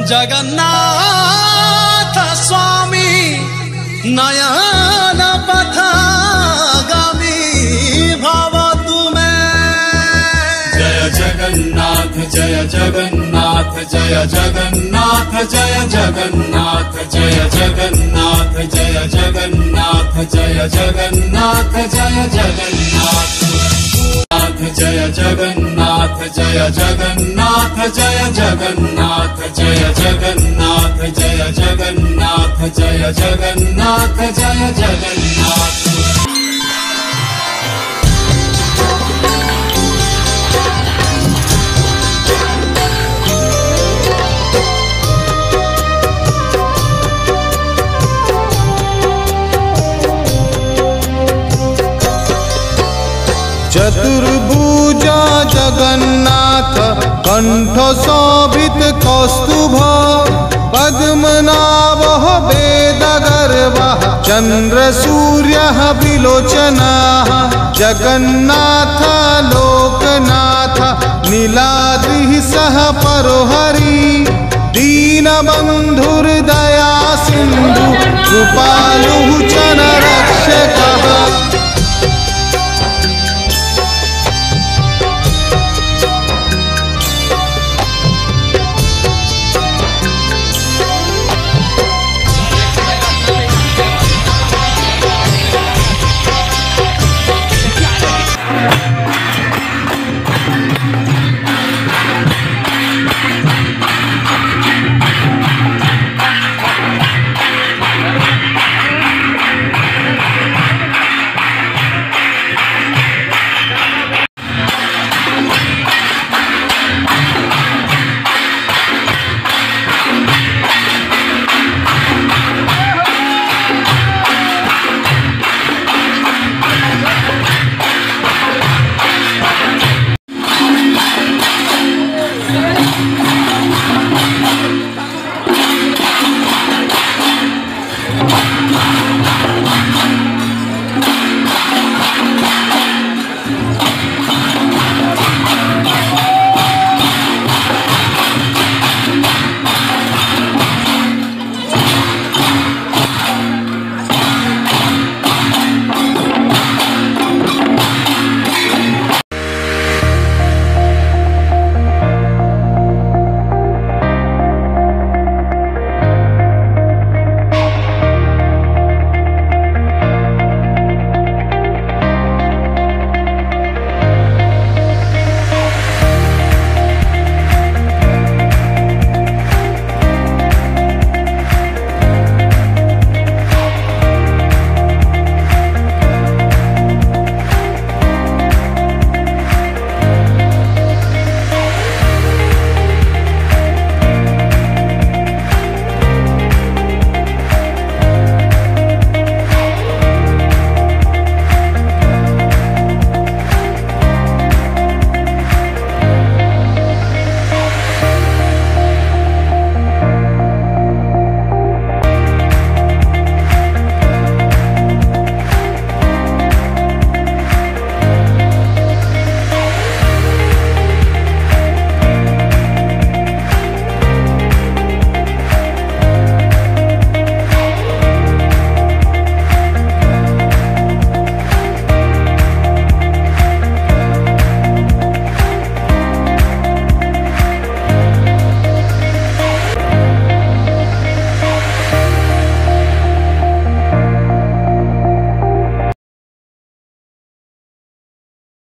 जगन्नाथ स्वामी नयन पथगामी भव तुमें। जय जगन्नाथ जय जगन्नाथ जय जगन्नाथ जय जगन्नाथ जय जगन्नाथ जय जगन्नाथ जय जगन्नाथ जय जगन्नाथ जय जगन्नाथ जय जगन्नाथ जय जगन्नाथ जय जगन्नाथ जय जगन्नाथ जय जगन्नाथ जय जगन्नाथ। चतुर्भुजा जगन्नाथ कंठ शोभित कौस्तुभ पद्मनाभः वेदगर्वः चंद्र सूर्यः विलोचनः। जगन्नाथ लोकनाथ नीलाद्रिः सह परोहरि दीनबन्धुर्दया सिन्धु कृपालुः च नर